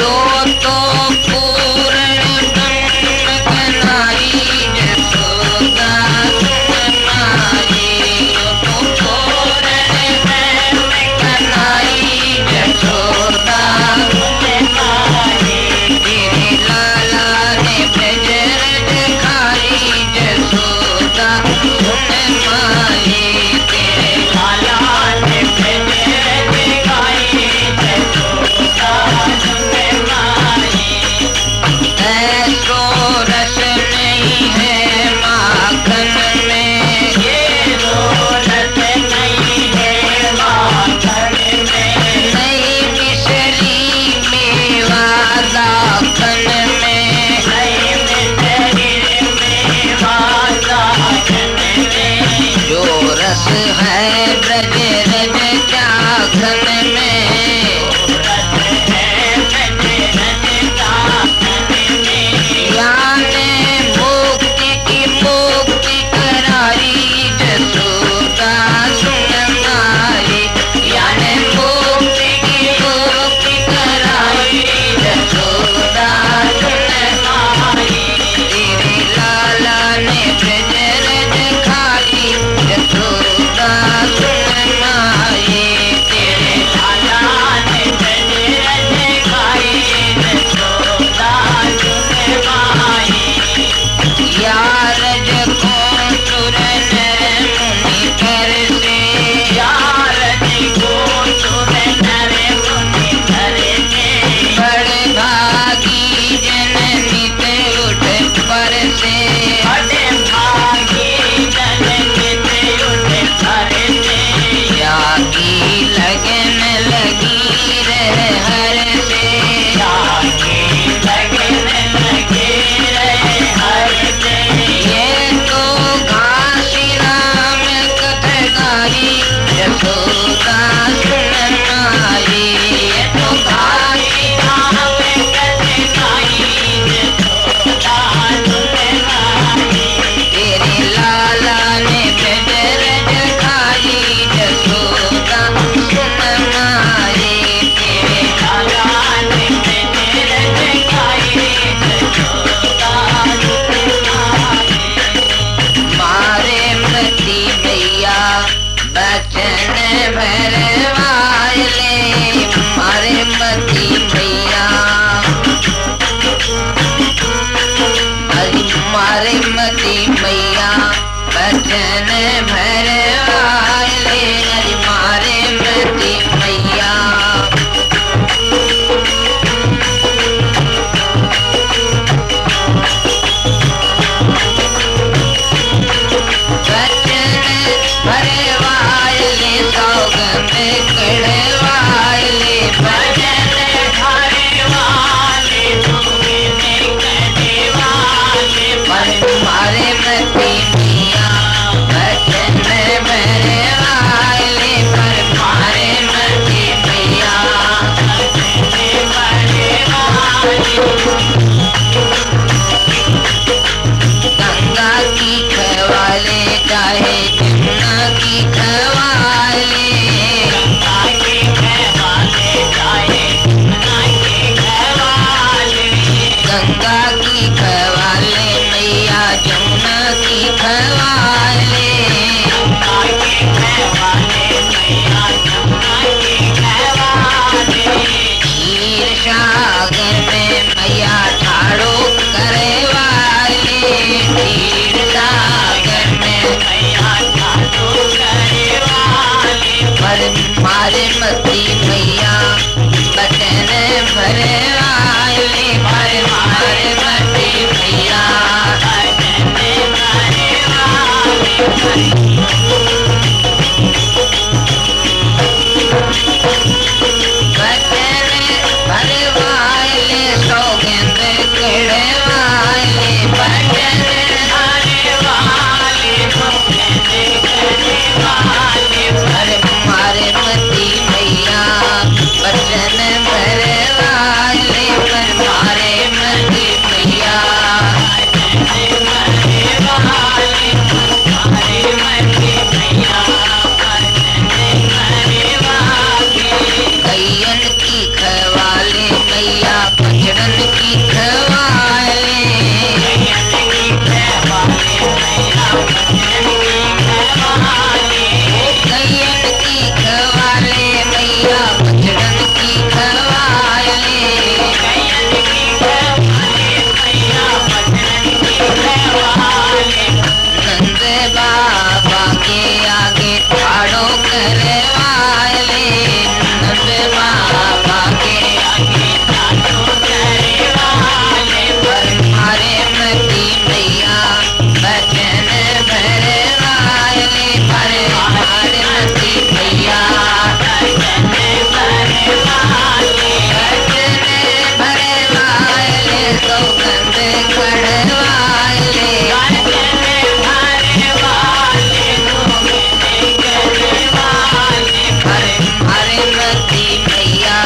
यो तो पूर्ण मारे मती मैया बचन भरवाले अरे मारे मती मैया बचन भरवाले सौगंध कड़वाले बचन भरवाले पर मारे मती मैया बचन भरवाले पर मारे मती मैया गंगा की खवाले चाहे जमुना की खवाले गंगा की खवाले मैया जमुना की खवाले क्षीर सागर में मैया ठाड़ो करे वाले क्षीर सागर में पर मारे मती मैया बचन भरे वाले पर मारे मती मैया बचन भरे वाले सौगंध कड़े वाले बचन अरे मारे मती मैया बचन भरे वाले पर मारे मती मैया कैयन की खवाले मैया पचड़न की खवाले कैयन की खवाले मैया पचड़न की खवाले नंद बाबा के आगे ठाड़ो करे वाले नंद बाबा के आगे पर मारे मती मैया बचन भरे वाले पर मारे मती मैया बचन भरे वाले सौगंध कड़वाले अरे मारे मती मैया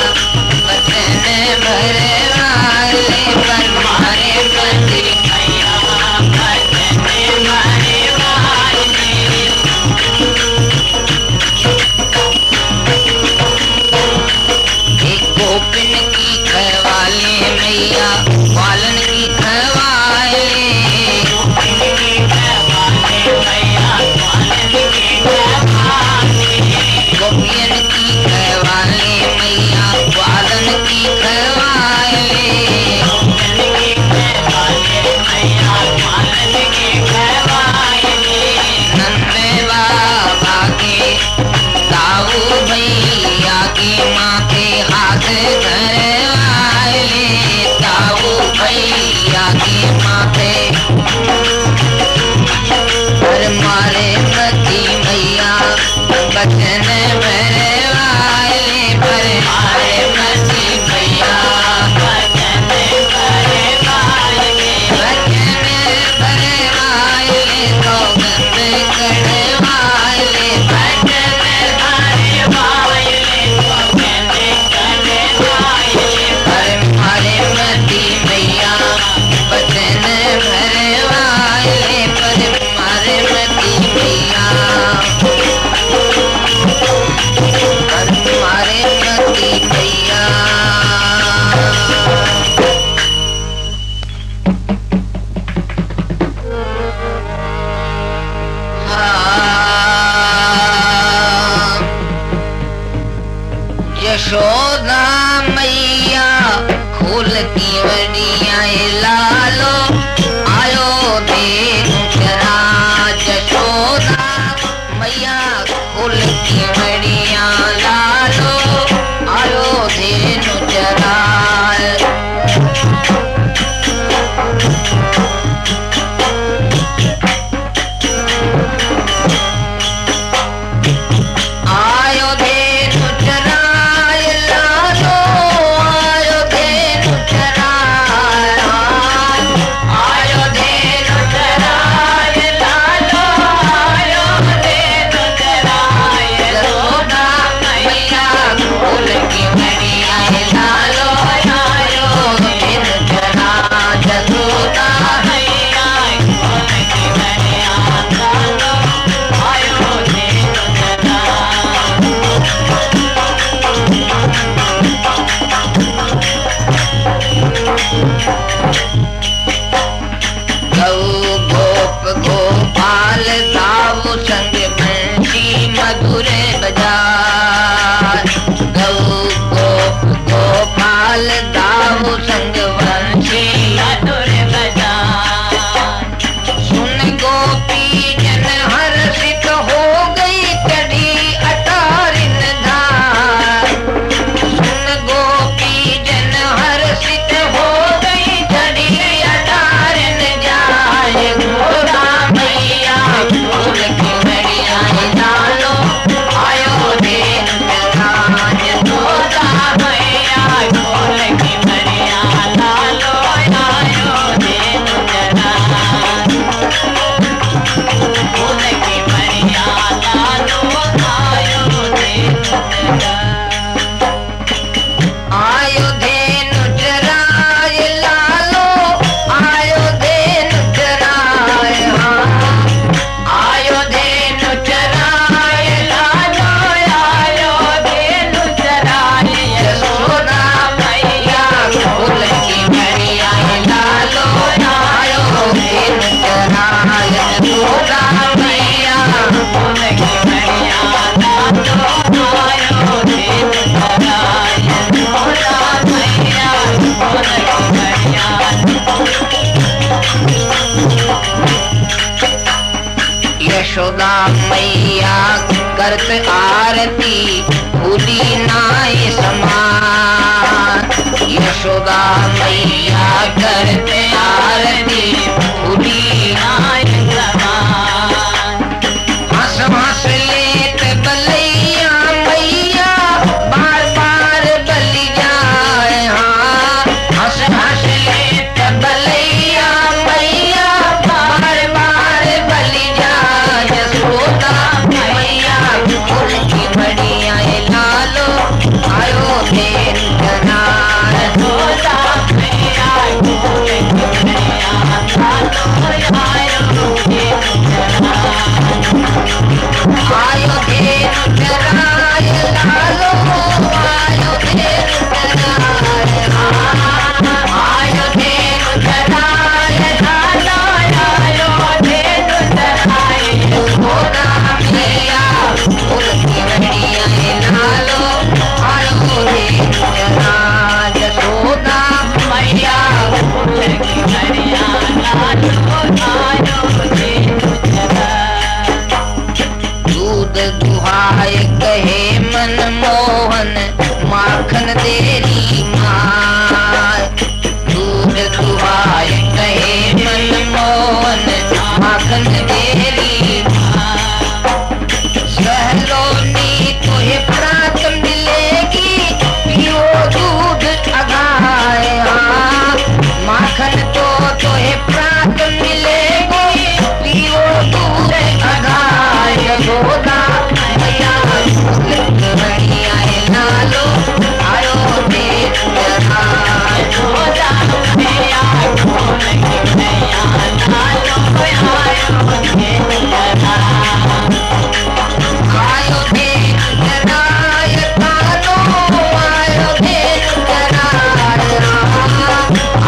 बचन भरे वाले पर मारे मती एक गोपिन की खवाले मैया पालन की खवाले गोपियन की खवाले मैया पालन की खवाले नंदे बाबा के ताऊ भैया के माथे हाथ धरे वाले ताऊ भैया के माथे पर मारे मती मैया बचन भरे वाले पर मारे मती मैया बचन भरे वाले सौगंध करे वाले बचन भरे पर मारे मती मैया बचन भरे वाले यशोदा मैया करत आरती भूली नाय समान। यशोदा मैया करत आरती भूली नाय समान। हंस हंस लेत बलैया मैया बार बार बलि जाए। हाँ हंस हंस लेत बलैया मैया बार बार बलि जाए। यशोदा मैया फूल की बढ़िया लालो आयो देन जनार। यशोदा मैया फूल की बढ़िया लालो आयो देन जनार। आयो देन जनार लालो आयो देन जनार। आयो देन जनार लालो आयो देन जनार। यशोदा मैया फूल की बढ़िया लालो आयो देन जनार। यशोदा मैया फूल की बढ़िया लालो आयो देन जनार। दूध दुहाए कहे मन मोहन माखन तेरी माय। दूध दुहाए कहे मन मोहन माखन तेरी माय। सहलोनी तुहे प्रात मिलेगी पियो दूध अगाए। हाँ माखन तो तुहे प्रात मिलेगी पियो दूध अगाए। यशोदा मैया फूल की बढ़िया लालो आयो देन जनार। यशोदा मैया फूल की बढ़िया लालो आयो देन जनार। आयो देन जनार कालो आयो देन जनार।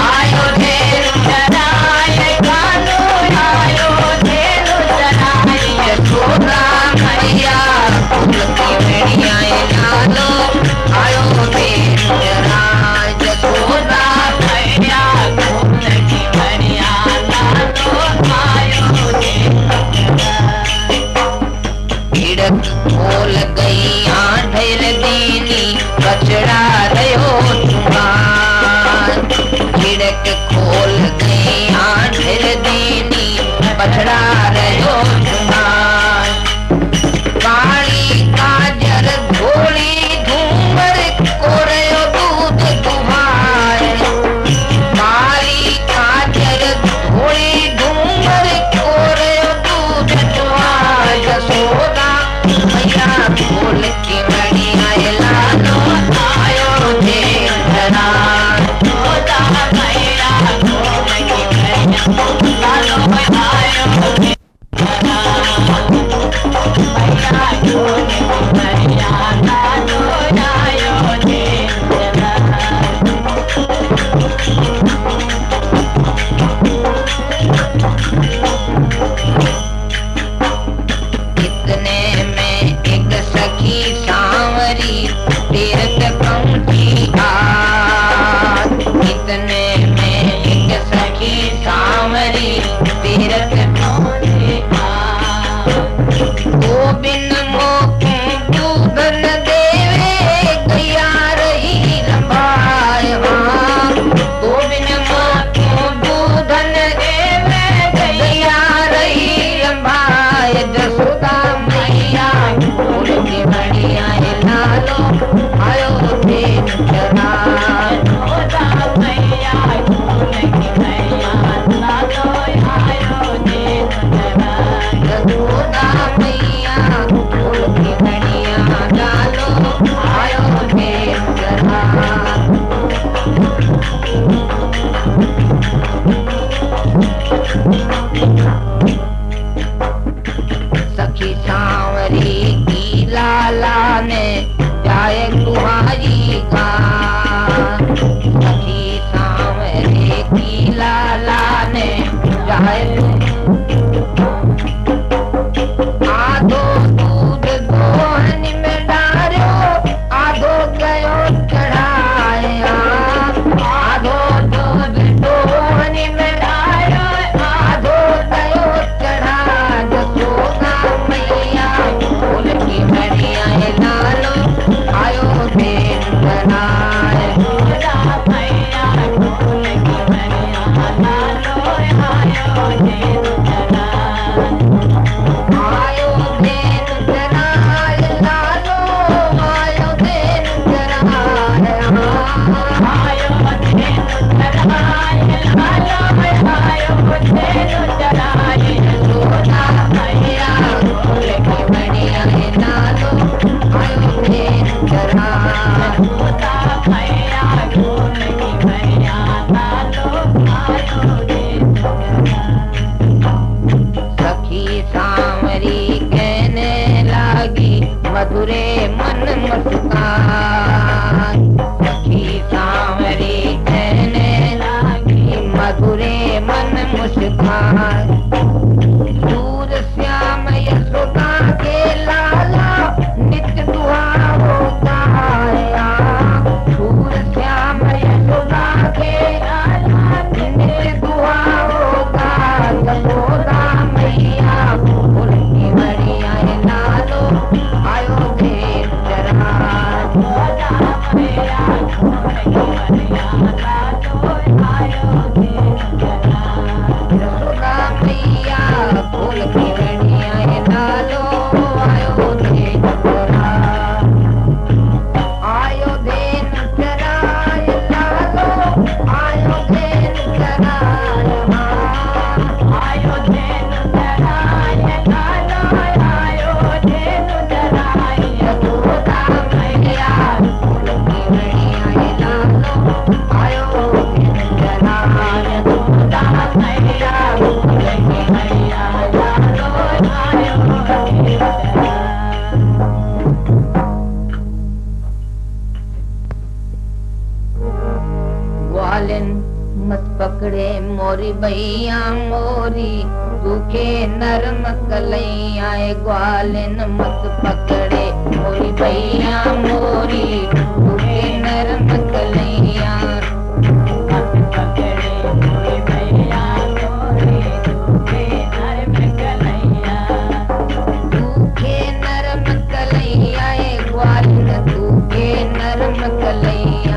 आयो देन जनार कालो आयो देन जनार। यशोदा मैया फूल की बढ़िया लालो आयो देन जनार। यशोदा मैया फूल की बढ़िया लालो आयो देन जनार। हिड़क खोल गई ढेर दीनी कचड़ा रहो तुम्हार। हिड़क खोल गई ढेर दीनी बछड़ा रहो तुम्हार। काली काजर धोली धूमर कोरयो दूध दुहाए। काली काजर धोली धूमर कोरयो दूध दुहाए। यशोदा मैया फूल की बढ़िया लालो आयो देन जनार। यशोदा मैया फूल की बढ़िया लालो आयो देन जनार। मैया फूल की बढ़िया लालो आयो देन जनार। इतने में एक सखी सांवरी तीर्थ पहुंची आज। इतने में एक सखी सांवरी तीर्थ पहुंची आज। गोविंद मोखों दूधन देवे गैया रही लंबाए। हाँ गोविंद मोखों दूधन देवे गैया रही लंबाए। यशोदा मैया फूल की बढ़िया लालो आयो देन जनार। यशोदा मैया फूल की बढ़िया लालो आयो देन जनार। यशोदा मैया फूल की बढ़िया लालो आयो देन जनार। सखी सांवरी की लाला ने जाए गुहारी का। सखी सांवरी की लाला ने जाए आधो दूध दोहन में डालो आधो गयो चढ़ाए। आधो दूध दोहन में डालो आधो गयो चढ़ा। यशोदा मुस्कान दूर श्याम यशोदा के लाला नित्य दुआ होता है दूर श्याम यशोदा के लाला नित्य दुआ होता यशोदा मैया उनकी बढ़िया लालो आयो देव जरा यशोदा मैया उनकी बढ़िया लालो आयो देव जरा यशोदा मैया फूल की बढ़िया लालो आयो देव जरा आयो देव जरा लालो आयो देव जरा आयो देव जरा लालो आयो देव जरा यशोदा मैया फूल की बढ़िया लालो आयो देव जरा यशोदा मैया फूल की बढ़िया लालो आयो देव जरा ग्वालिन मत पकड़े मोरी भैया मोरी दुखे नरम कलैया ग्वालिन मत पकड़े मोरी भैया मोरी दुखे नरम कलैया मत पकड़े मोरी भैया मोरी दुखे नरम कलैया दुखे नरम कलैया ग्वालिन दुखे नरम कलैया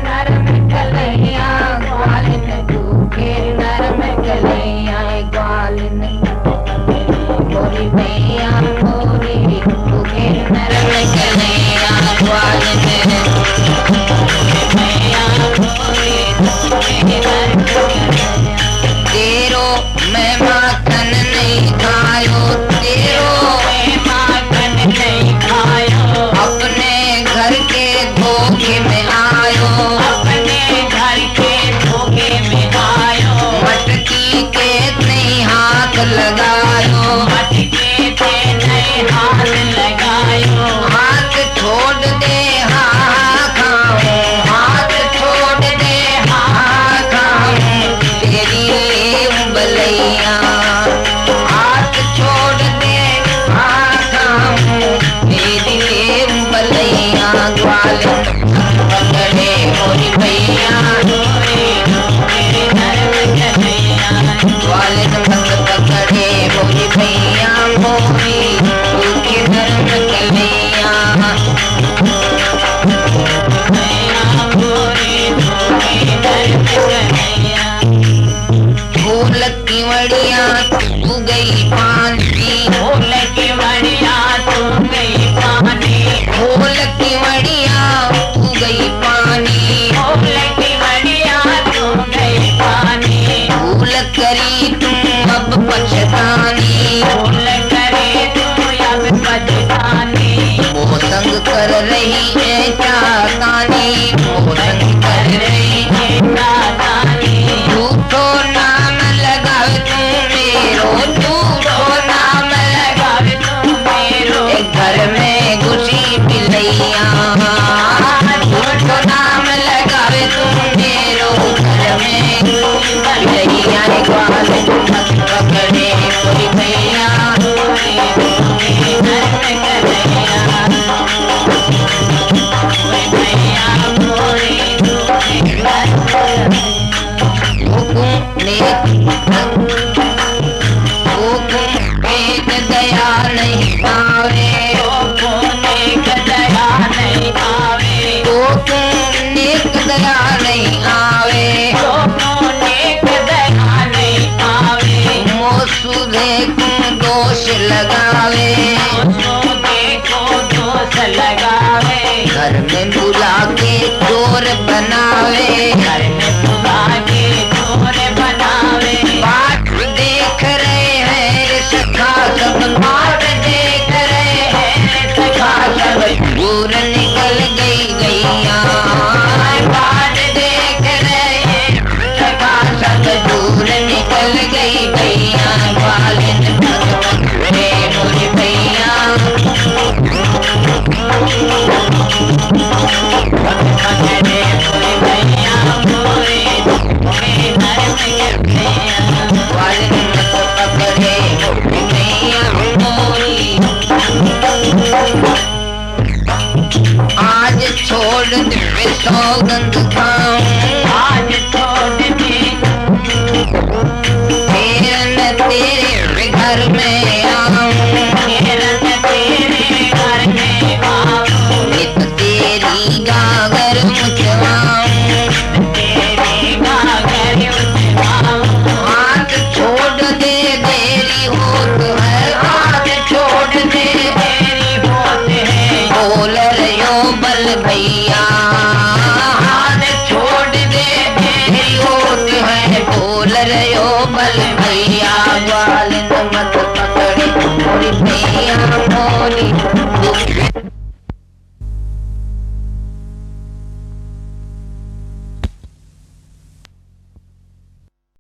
नरम कलैया ग्वालिन दुखे नरम कलैया ग्वालिन मोरी भैया मोरी दुखे नरम कलैया ग्वालिन भैया मोरी दुखे नरम कलैया तेरो मैं माखन नहीं खायो तेरो मैं माखन नहीं खायो अपने घर के धोखे में आयो अपने घर के धोखे में आयो मटकी के नहीं हाथ लगायो मटकी के नहीं हाथ लगायो हाथ छोड़ दे हाँ खाऊं हाथ छोड़ दे हाँ खाऊं तेरी उंगलियां हाथ छोड़ दे हाँ खाऊं तेरी उंगलियां ग्वालिन पकड़े मोरी भैया ग्वालिन मत पकड़े मोरी भैया मोरी दुखे नरम कलैया फूल की वड़िया तू गई पानी फूल की वड़िया तू गई पानी फूल की वड़िया तू गई पानी फूल की वड़िया तू गई पानी फूल करी तुम अब पछतानी फूल करे तू अब पछतानी वो संग कर रही है चातानी वो संग कर रही है चातानी झूठो नाम लगावे तू मेरो झूठो नाम लगावे तू मेरो घर में घुसी पिलैया झूठो नाम लगावे तू मेरो घर में पिलैया ग्वालिन मत पकड़े कोई भैया दया नहीं आवे दया नहीं आवे दया नहीं आवे दया नहीं आवे मोसू देखो दोष लगावे दोष लगावे घर में बुला के चोर बनावे घर में बुला के चोर बनावे बाट देख रहे हैं सखा सब बाट देख रहे हैं सखा सब दूर निकल गई गैया बाट देख रहे हैं सखा सब दूर निकल गई गैया ग्वालिन पकड़े मोरी भैया पकड़े मोरी भैया बोल रहे हो बल भैया